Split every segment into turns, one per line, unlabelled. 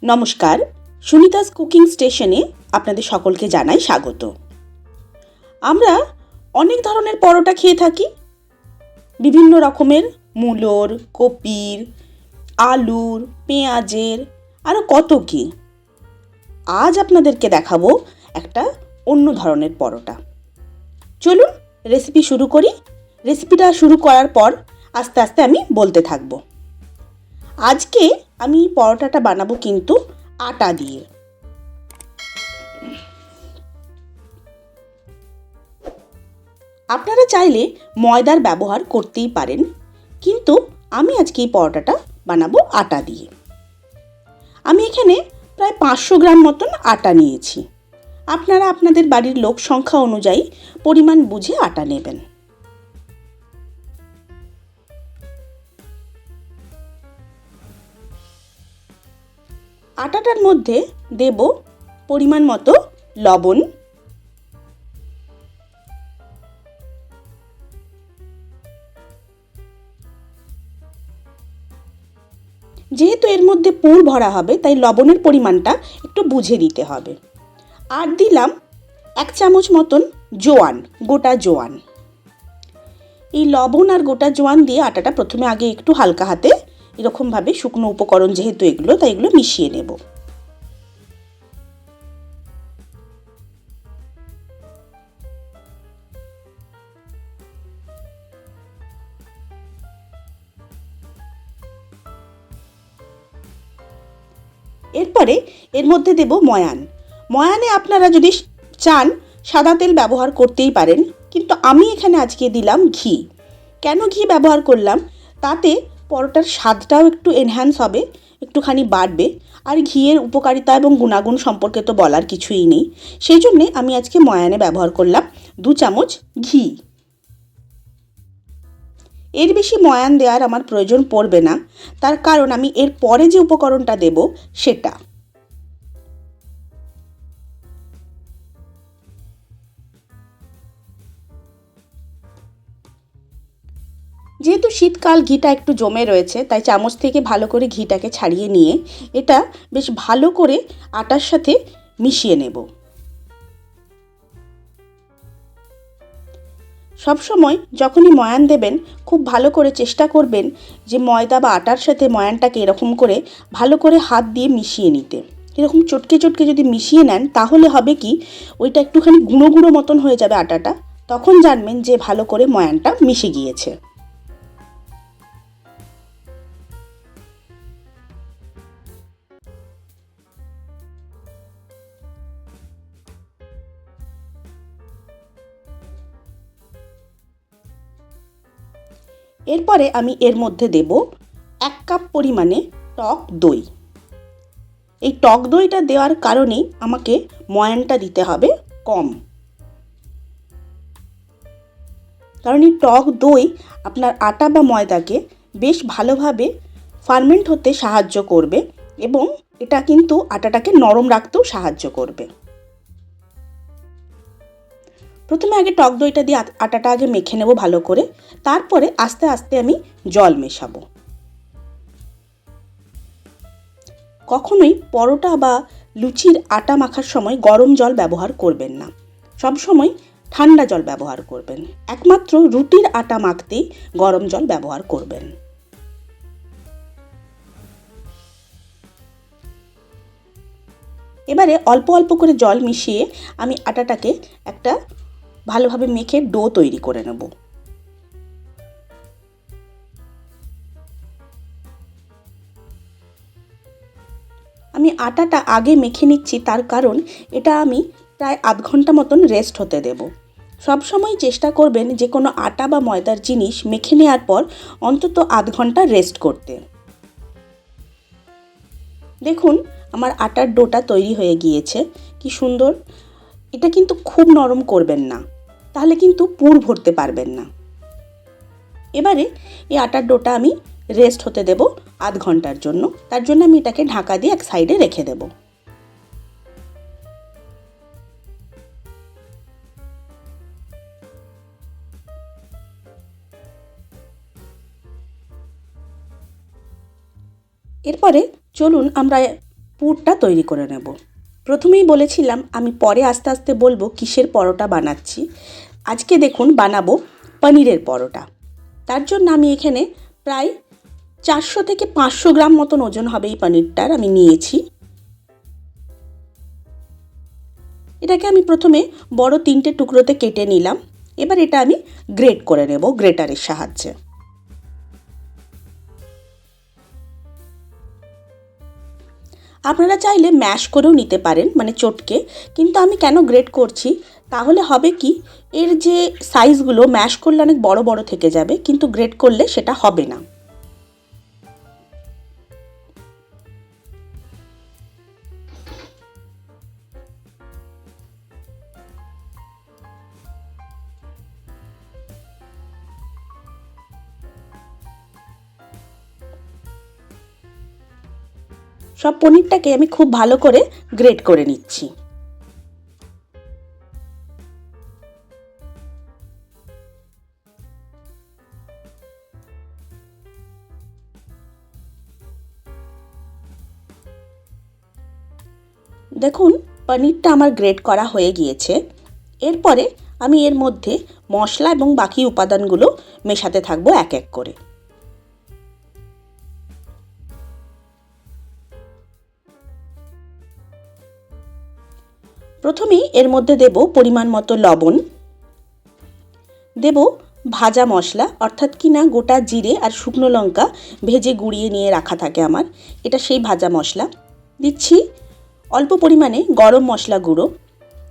নমস্কার, সুনিতাস কুকিং স্টেশনে আপনাদের সকলকে জানাই স্বাগত। আমরা অনেক ধরনের পরোটা খেয়ে থাকি, বিভিন্ন রকমের মূলোর, কপির, আলুর, পেঁয়াজের, আরও কত কী। আজ আপনাদেরকে দেখাবো একটা অন্য ধরনের পরোটা। চলুন রেসিপি শুরু করি। রেসিপিটা শুরু করার পর আস্তে আস্তে আমি বলতে থাকবো। আজকে আমি পরোটাটা বানাবো কিন্তু আটা দিয়ে। আপনারা চাইলে ময়দার ব্যবহার করতেই পারেন, কিন্তু আমি আজকে এই পরোটাটা বানাবো আটা দিয়ে। আমি এখানে প্রায় 500 গ্রাম মতন আটা নিয়েছি। আপনারা আপনাদের বাড়ির লোক সংখ্যা অনুযায়ী পরিমাণ বুঝে আটা নেবেন। আটাটার মধ্যে দেব পরিমাণ মতো লবণ, যেহেতু এর মধ্যে পুর ভরা হবে তাই লবণের পরিমাণটা একটু বুঝে দিতে হবে। আর দিলাম 1 চামচ মতন জোয়ান, গোটা জোয়ান। এই লবণ আর গোটা জোয়ান দিয়ে আটাটা প্রথমে আগে একটু হালকা হাতে এরকমভাবে, শুকনো উপকরণ যেহেতু এগুলো, তাই এগুলো মিশিয়ে নেব। এরপরে এর মধ্যে দেব ময়ান। ময়ানে আপনারা যদি চান সাদা তেল ব্যবহার করতেই পারেন, কিন্তু আমি এখানে আজকে দিলাম ঘি। কেন ঘি ব্যবহার করলাম? তাতে পরোটার স্বাদটাও একটু এনহ্যান্স হবে, একটুখানি বাড়বে। আর ঘিয়ের উপকারিতা এবং গুণাগুণ সম্পর্কে তো বলার কিছুই নেই। সেই জন্যে আমি আজকে ময়ানে ব্যবহার করলাম 2 চামচ ঘি। এর বেশি ময়ান দেওয়ার আমার প্রয়োজন পড়বে না, তার কারণ আমি এর পরে যে উপকরণটা দেব সেটা। যেহেতু শীতকাল, ঘিটা একটু জমে রয়েছে, তাই চামচ থেকে ভালো করে ঘিটাকে ছাড়িয়ে নিয়ে এটা বেশ ভালো করে আটার সাথে মিশিয়ে নেব। সবসময় যখনই ময়ান দেবেন খুব ভালো করে চেষ্টা করবেন যে ময়দা বা আটার সাথে ময়ানটাকে এরকম করে ভালো করে হাত দিয়ে মিশিয়ে নিতে। এরকম চটকে চটকে যদি মিশিয়ে নেন তাহলে হবে কি, ওইটা একটুখানি গুঁড়ো গুঁড়ো মতন হয়ে যাবে আটাটা, তখন জানবেন যে ভালো করে ময়ানটা মিশে গিয়েছে। এরপরে আমি এর মধ্যে দেব 1 কাপ পরিমাণে টক দই। এই টক দইটা দেওয়ার কারণেই আমাকে ময়ানটা দিতে হবে কম, কারণ এই টক দই আপনার আটা বা ময়দাকে বেশ ভালোভাবে ফার্মেন্ট হতে সাহায্য করবে এবং এটা কিন্তু আটাটাকে নরম রাখতেও সাহায্য করবে। প্রথমে আগে টক দইটা দিয়ে আটাটা আগে মেখে নেব ভালো করে, তারপরে আস্তে আস্তে আমি জল মেশাবো। কখনোই পরোটা বা লুচির আটা মাখার সময় গরম জল ব্যবহার করবেন না, সব সময় ঠান্ডা জল ব্যবহার করবেন। একমাত্র রুটির আটা মাখতেই গরম জল ব্যবহার করবেন। এবারে অল্প অল্প করে জল মিশিয়ে আমি আটাটাকে একটা ভালোভাবে মেখে ডো তৈরি করে নেব। আমি আটাটা আগে মেখে নিচ্ছি, তার কারণ এটা আমি প্রায় আধ ঘন্টা মতন রেস্ট হতে দেব। সবসময় চেষ্টা করবেন যে কোনো আটা বা ময়দার জিনিস মেখে নেওয়ার পর অন্তত আধ ঘন্টা রেস্ট করতে। দেখুন আমার আটার ডোটা তৈরি হয়ে গিয়েছে, কি সুন্দর। এটা কিন্তু খুব নরম করবেন না, তাহলে কিন্তু পুর ভরতে পারবেন না। এবারে এই আটার ডোটা আমি রেস্ট হতে দেব আধ ঘন্টার জন্য। তার জন্য আমি এটাকে ঢাকা দিয়ে এক সাইডে রেখে দেব। এরপরে চলুন আমরা পুরটা তৈরি করে নেব। প্রথমেই বলেছিলাম আমি পরে আস্তে আস্তে বলবো কিসের পরোটা বানাচ্ছি। আজকে দেখুন বানাবো পনিরের পরোটা। তার জন্য আমি এখানে প্রায় 400 থেকে 500 গ্রাম মতন ওজন হবে এই পনিরটার আমি নিয়েছি। এটাকে আমি প্রথমে বড় 3টে টুকরোতে কেটে নিলাম। এবার এটা আমি গ্রেট করে নেব গ্রেটারের সাহায্যে। আপনারা চাইলে ম্যাশ করেও নিতে পারেন, মানে চটকে, কিন্তু আমি কেন গ্রেট করছি, তাহলে হবে কি এর যে সাইজগুলো ম্যাশ করলে অনেক বড় বড় থেকে যাবে, কিন্তু গ্রেট করলে সেটা হবে না। সব পনিরটাকে আমি খুব ভালো করে গ্রেট করে নিচ্ছি। দেখুন পনিরটা আমার গ্রেট করা হয়ে গিয়েছে। এরপরে আমি এর মধ্যে মশলা এবং বাকি উপাদানগুলো মেশাতে থাকবো এক এক করে। প্রথমেই এর মধ্যে দেব পরিমাণ মতো লবণ, দেব ভাজা মশলা, অর্থাৎ কিনা গোটা জিরে আর শুকনো লঙ্কা ভেজে গুঁড়িয়ে নিয়ে রাখা থাকে আমার, এটা সেই ভাজা মশলা। দিচ্ছি অল্প পরিমাণে গরম মশলা গুঁড়ো,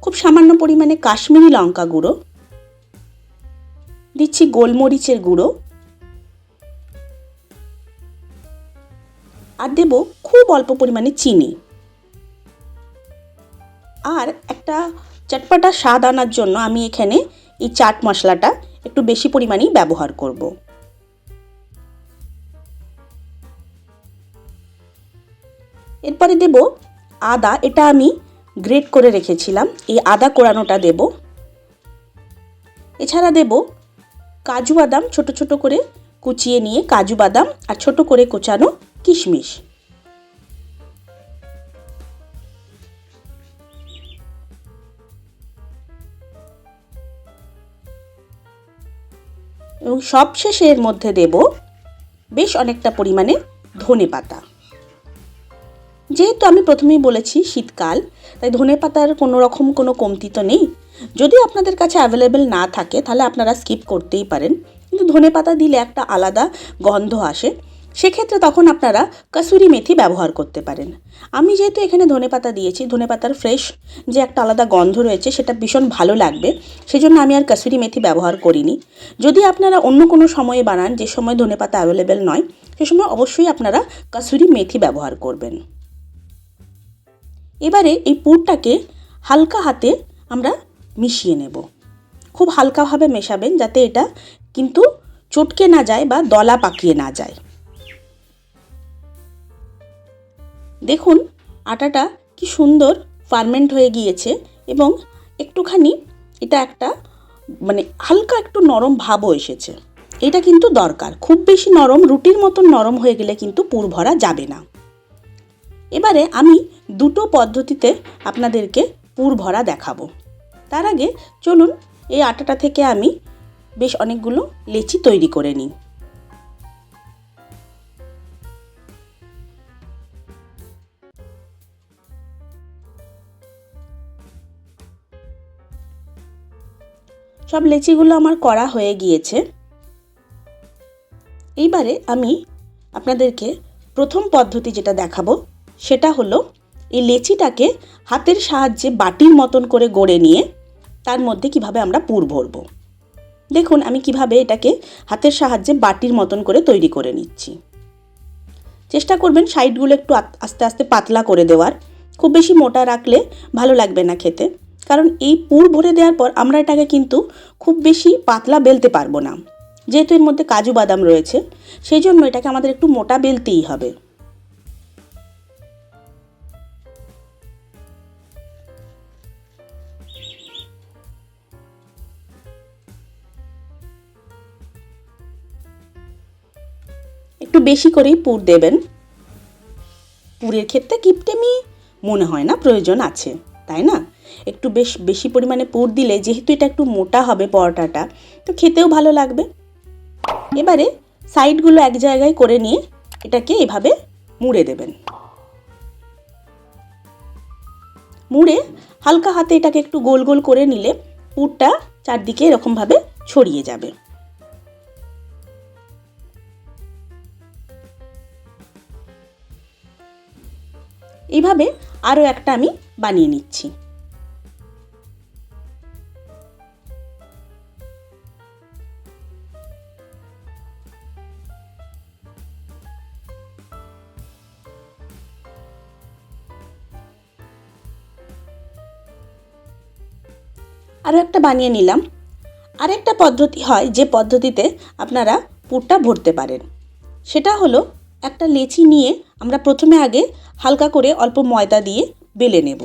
খুব সামান্য পরিমাণে কাশ্মীরি লঙ্কা গুঁড়ো, দিচ্ছি গোলমরিচের গুঁড়ো, আর দেব খুব অল্প পরিমাণে চিনি। আর একটা চটপটা স্বাদ আনার জন্য আমি এখানে এই চাট মশলাটা একটু বেশি পরিমাণেই ব্যবহার করব। এরপরে দেব আদা, এটা আমি গ্রেট করে রেখেছিলাম, এই আদা কোড়ানোটা দেব। এছাড়া দেব কাজু বাদাম, ছোট ছোট করে কুচিয়ে নিয়ে কাজু বাদাম, আর ছোট করে কোচানো কিশমিশ। এবং সবশেষে এর মধ্যে দেব বেশ অনেকটা পরিমাণে ধনেপাতা। যেহেতু আমি প্রথমেই বলেছি শীতকাল, তাই ধনেপাতার কোনো রকম কোনো কমতি তো নেই। যদি আপনাদের কাছে অ্যাভেলেবেল না থাকে তাহলে আপনারা স্কিপ করতেই পারেন, কিন্তু ধনেপাতা দিলে একটা আলাদা গন্ধ আসে, সেক্ষেত্রে তখন আপনারা কসুরি মেথি ব্যবহার করতে পারেন। আমি যেহেতু এখানে ধনেপাতা দিয়েছি, ধনেপাতার ফ্রেশ যে একটা আলাদা গন্ধ রয়েছে সেটা ভীষণ ভালো লাগবে, সেজন্য আমি আর কসুরি মেথি ব্যবহার করিনি। যদি আপনারা অন্য কোনো সময়ে বানান, যে সময় ধনেপাতা অ্যাভেলেবেল নয়, সে সময় অবশ্যই আপনারা কসুরি মেথি ব্যবহার করবেন। এবারে এই পুরটাকে হালকা হাতে আমরা মিশিয়ে নেব। খুব হালকাভাবে মেশাবেন যাতে এটা কিন্তু চটকে না যায় বা দলা পাকিয়ে না যায়। দেখুন আটাটা কি সুন্দর ফার্মেন্ট হয়ে গিয়েছে এবং একটুখানি এটা একটা মানে হালকা একটু নরম ভাবও এসেছে। এটা কিন্তু দরকার, খুব বেশি নরম, রুটির মতন নরম হয়ে গেলে কিন্তু পুর ভরা যাবে না। এবারে আমি দুটো পদ্ধতিতে আপনাদেরকে পুর ভরা দেখাবো। তার আগে চলুন এই আটাটা থেকে আমি বেশ অনেকগুলো লেচি তৈরি করে নিই। সব লেচিগুলো আমার করা হয়ে গিয়েছে। এইবারে আমি আপনাদেরকে প্রথম পদ্ধতি যেটা দেখাবো সেটা হলো এই লেচিটাকে হাতের সাহায্যে বাটির মতন করে গড়ে নিয়ে তার মধ্যে কিভাবে আমরা পুর ভরব। দেখুন আমি কিভাবে এটাকে হাতের সাহায্যে বাটির মতন করে তৈরি করে নিচ্ছি। চেষ্টা করবেন সাইডগুলো একটু আস্তে আস্তে পাতলা করে দেওয়ার, খুব বেশি মোটা রাখলে ভালো লাগবে না খেতে, কারণ এই পুর ভরে দেওয়ার পর আমরা এটাকে কিন্তু খুব বেশি পাতলা বেলতে পারবো না, যেহেতু এর মধ্যে কাজু বাদাম রয়েছে, সেই জন্য এটাকে আমাদের একটু মোটা বেলতেই হবে। একটু বেশি করেই পুর দেবেন। পুরের ক্ষেত্রে কিপটেমি মনে হয় না প্রয়োজন আছে, তাই না? একটু বেশি পরিমাণে পুর দিলে যেহেতু এটা একটু মোটা হবে পরোটাটা, তো খেতেও ভালো লাগবে। এবারে সাইডগুলো এক জায়গায় করে নিয়ে এটাকে এভাবে মুড়ে দেবেন। মুড়ে হালকা হাতে এটাকে একটু গোল গোল করে নিলে পুরটা চারদিকে এরকমভাবে ছড়িয়ে যাবে। এইভাবে আরও একটা আমি বানিয়ে নিচ্ছি। আরও একটা বানিয়ে নিলাম। আরেকটা পদ্ধতি হয় যে পদ্ধতিতে আপনারা পুরটা ভরতে পারেন, সেটা হলো একটা লেচি নিয়ে আমরা প্রথমে আগে হালকা করে অল্প ময়দা দিয়ে বেলে নেব।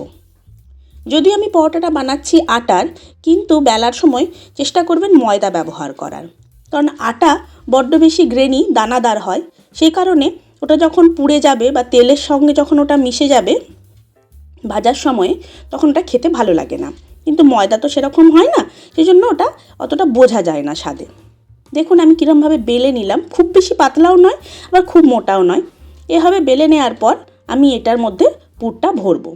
যদি আমি পরোটাটা বানাচ্ছি আটার, কিন্তু বেলার সময় চেষ্টা করবেন ময়দা ব্যবহার করার, কারণ আটা বড্ড বেশি গ্রেনি দানাদার হয়, সেই কারণে ওটা যখন পুড়ে যাবে বা তেলের সঙ্গে যখন ওটা মিশে যাবে ভাজার সময়ে, তখন ওটা খেতে ভালো লাগে না। কিন্তু ময়দা তো সেরকম হয় না, সেই জন্য ওটা অতটা বোঝা যায় না স্বাদে। দেখুন আমি কীরকমভাবে বেলে নিলাম, খুব বেশি পাতলাও নয় আবার খুব মোটাও নয়। এভাবে বেলে নেওয়ার পর আমি এটার মধ্যে পুরটা ভরবো।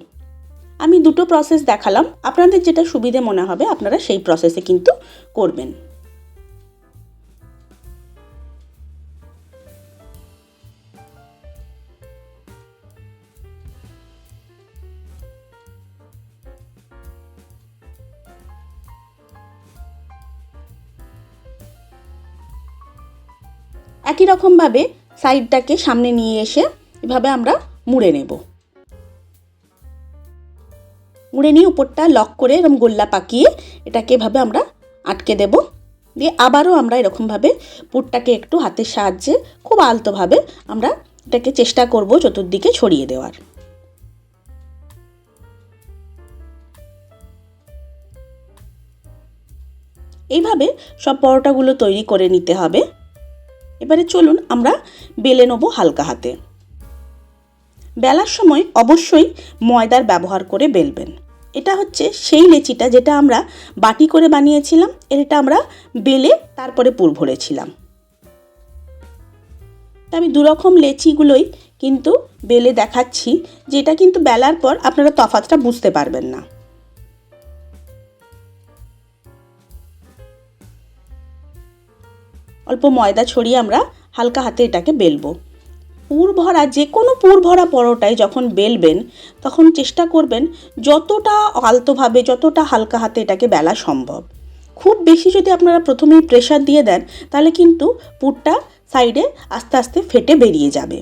আমি দুটো প্রসেস দেখালাম, আপনাদের যেটা সুবিধে মনে হবে আপনারা সেই প্রসেসে কিন্তু করবেন। একই রকমভাবে সাইডটাকে সামনে নিয়ে এসে এভাবে আমরা মুড়ে নেব। মুড়ে নিয়ে উপরটা লক করে এরকম গোল্লা পাকিয়ে এটাকে এভাবে আমরা আটকে দেব। দিয়ে আবারও আমরা এরকমভাবে পুরটাকে একটু হাতের সাহায্যে খুব আলতোভাবে আমরা এটাকে চেষ্টা করব চতুর্দিকে ছড়িয়ে দেওয়ার। এইভাবে সব পরোটাগুলো তৈরি করে নিতে হবে। এবারে চলুন আমরা বেলে নেব হালকা হাতে। বেলার সময় অবশ্যই ময়দার ব্যবহার করে বেলবেন। এটা হচ্ছে সেই লেচিটা যেটা আমরা বাটি করে বানিয়েছিলাম, এটা আমরা বেলে তারপরে পুর ভরেছিলাম। আমি দুরকম লেচিগুলোই কিন্তু বেলে দেখাচ্ছি, যেটা কিন্তু বেলার পর আপনারা তফাৎটা বুঝতে পারবেন না। অল্প ময়দা ছড়িয়ে আমরা হালকা হাতে এটাকে বেলবো। পুর ভরা যে কোনো পুর ভরা পরোটায় যখন বেলবেন তখন চেষ্টা করবেন যতটা আলতোভাবে যতটা হালকা হাতে এটাকে বেলা সম্ভব। খুব বেশি যদি আপনারা প্রথমেই প্রেসার দিয়ে দেন তাহলে কিন্তু পুরটা সাইডে আস্তে আস্তে ফেটে বেরিয়ে যাবে।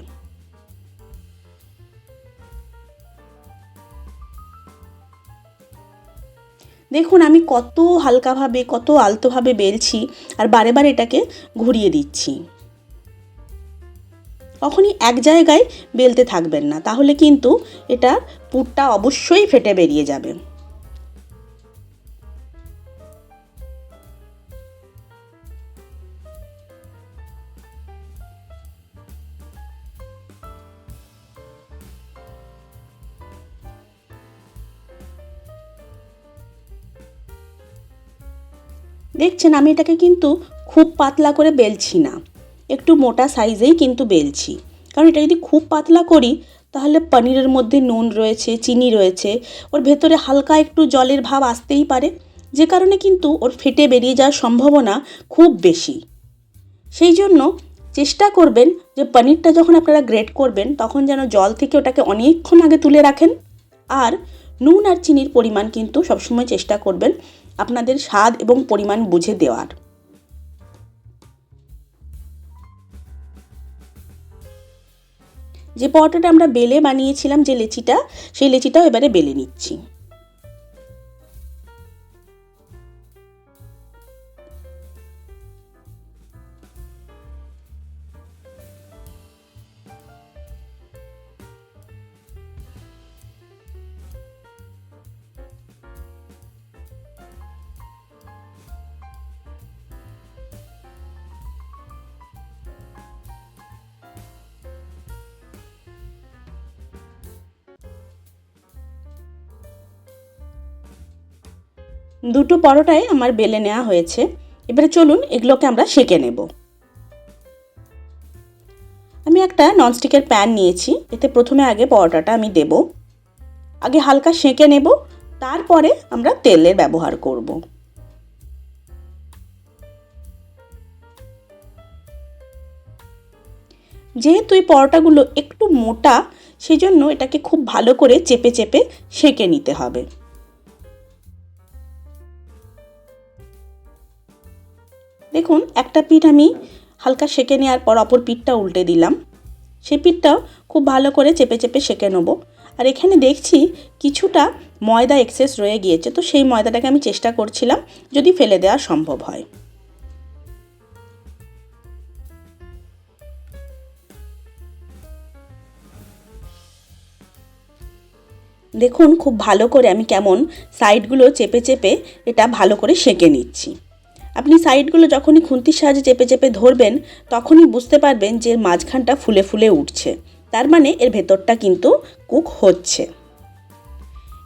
দেখুন আমি কত হালকাভাবে কত আলতোভাবে বেলছি আর বারে বারে এটাকে ঘুরিয়ে দিচ্ছি। কখনই এক জায়গায় বেলতে থাকবেন না, তাহলে কিন্তু এটার পুরটা অবশ্যই ফেটে বেরিয়ে যাবে। দেখছেন আমি এটাকে কিন্তু খুব পাতলা করে বেলছি না, একটু মোটা সাইজেই কিন্তু বেলছি, কারণ এটা যদি খুব পাতলা করি তাহলে পনিরের মধ্যে নুন রয়েছে, চিনি রয়েছে, ওর ভেতরে হালকা একটু জলের ভাব আসতেই পারে, যে কারণে কিন্তু ওর ফেটে বেরিয়ে যাওয়ার সম্ভাবনা খুব বেশি। সেই জন্য চেষ্টা করবেন যে পনিরটা যখন আপনারা গ্রেট করবেন তখন যেন জল থেকে ওটাকে অনেকক্ষণ আগে তুলে রাখেন। আর নুন আর চিনির পরিমাণ কিন্তু সবসময় চেষ্টা করবেন আপনাদের স্বাদ এবং পরিমাণ বুঝে দেওয়ার। যে পরোটাটা আমরা বেলে বানিয়েছিলাম যে লেচিটা, সেই লেচিটাও এবারে বেলে নিচ্ছি। দুটো পরোটাই আমার বেলে নেওয়া হয়েছে। এবারে চলুন এগুলোকে আমরা সেঁকে নেব। আমি একটা ননস্টিকের প্যান নিয়েছি, এতে প্রথমে আগে পরোটাটা আমি দেব। আগে হালকা সেঁকে নেব, তারপরে আমরা তেলের ব্যবহার করব। যেহেতু এই পরোটাগুলো একটু মোটা, সেজন্য এটাকে খুব ভালো করে চেপে চেপে সেঁকে নিতে হবে। দেখুন একটা পিঠ আমি হালকা সেঁকে নেওয়ার পর অপর পিঠটা উল্টে দিলাম। সেই পিঠটাও খুব ভালো করে চেপে চেপে সেঁকে নেব। আর এখানে দেখছি কিছুটা ময়দা এক্সেস রয়ে গিয়েছে, তো সেই ময়দাটাকে আমি চেষ্টা করছিলাম যদি ফেলে দেওয়া সম্ভব হয়। দেখুন খুব ভালো করে আমি কেমন সাইডগুলো চেপে চেপে এটা ভালো করে সেঁকে নিচ্ছি। আপনি সাইডগুলো যখনই খুন্তির সাহায্যে চেপে চেপে ধরবেন, তখনই বুঝতে পারবেন যে মাঝখানটা ফুলে ফুলে উঠছে, তার মানে এর ভেতরটা কিন্তু কুক হচ্ছে।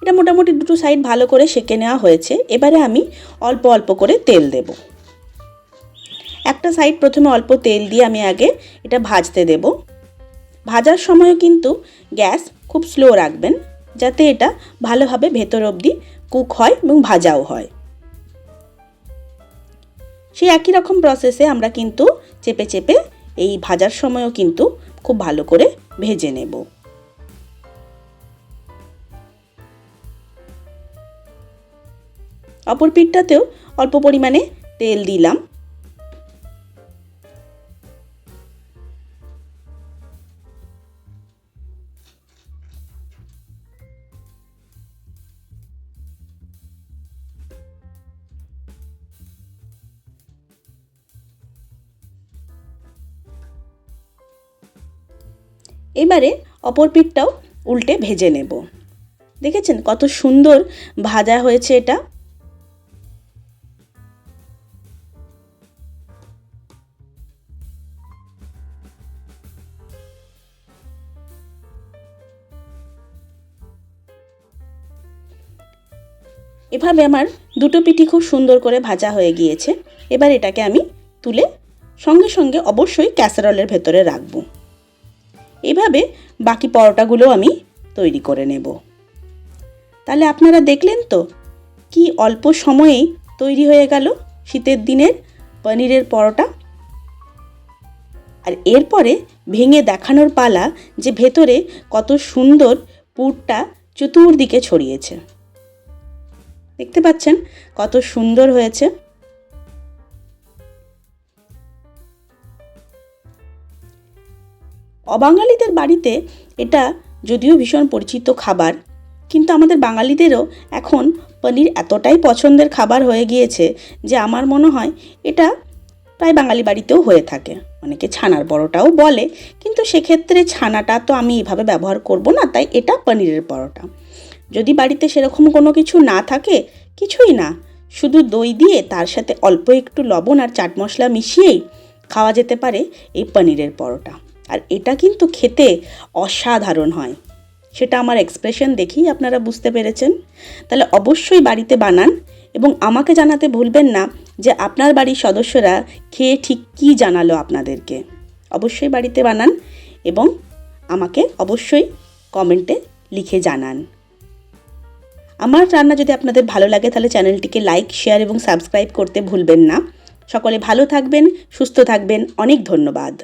এটা মোটামুটি দুটো সাইড ভালো করে সেঁকে নেওয়া হয়েছে। এবারে আমি অল্প অল্প করে তেল দেব। একটা সাইড প্রথমে অল্প তেল দিয়ে আমি আগে এটা ভাজতে দেব। ভাজার সময়ও কিন্তু গ্যাস খুব স্লো রাখবেন, যাতে এটা ভালোভাবে ভেতর অবধি কুক হয় এবং ভাজাও হয়। সেই একই রকম প্রসেসে আমরা কিন্তু চেপে চেপে এই ভাজার সময়ও কিন্তু খুব ভালো করে ভেজে নেব। অপর পিঠটাতেও অল্প পরিমাণে তেল দিলাম। এবারে অপর পিঠটাও উল্টে ভেজে নেব। দেখেছেন কত সুন্দর ভাজা হয়েছে এটা। এভাবে আমার দুটো পিঠই খুব সুন্দর করে ভাজা হয়ে গিয়েছে। এবার এটাকে আমি তুলে সঙ্গে সঙ্গে অবশ্যই ক্যাসারোলের ভেতরে রাখবো। এভাবে বাকি পরোটাগুলো আমি তৈরি করে নেব। তাহলে আপনারা দেখলেন তো কি অল্প সময়েই তৈরি হয়ে গেল শীতের দিনের পনিরের পরোটা। আর এরপরে ভেঙে দেখানোর পালা যে ভেতরে কত সুন্দর পুরটা চতুর্দিকে ছড়িয়েছে। দেখতে পাচ্ছেন কত সুন্দর হয়েছে। অবাঙালিদের বাড়িতে এটা যদিও ভীষণ পরিচিত খাবার, কিন্তু আমাদের বাঙালিদেরও এখন পনির এতটাই পছন্দের খাবার হয়ে গিয়েছে যে আমার মনে হয় এটা প্রায় বাঙালি বাড়িতেও হয়ে থাকে। অনেকে ছানার পরোটাও বলে, কিন্তু সেক্ষেত্রে ছানাটা তো আমি এভাবে ব্যবহার করব না, তাই এটা পনিরের পরোটা। যদি বাড়িতে সেরকম কোনো কিছু না থাকে, কিছুই না, শুধু দই দিয়ে তার সাথে অল্প একটু লবণ আর চাট মশলা মিশিয়েই খাওয়া যেতে পারে এই পনিরের পরোটা। আর এটা কিন্তু খেতে অসাধারণ হয়, সেটা আমার এক্সপ্রেশন দেখেই আপনারা বুঝতে পেরেছেন। তাহলে অবশ্যই বাড়িতে বানান এবং আমাকে জানাতে ভুলবেন না যে আপনার বাড়ির সদস্যরা খেয়ে ঠিক কী জানালো আপনাদেরকে। অবশ্যই বাড়িতে বানান এবং আমাকে অবশ্যই কমেন্টে লিখে জানান। আমার রান্না যদি আপনাদের ভালো লাগে তাহলে চ্যানেলটিকে লাইক, শেয়ার এবং সাবস্ক্রাইব করতে ভুলবেন না। সকলে ভালো থাকবেন, সুস্থ থাকবেন। অনেক ধন্যবাদ।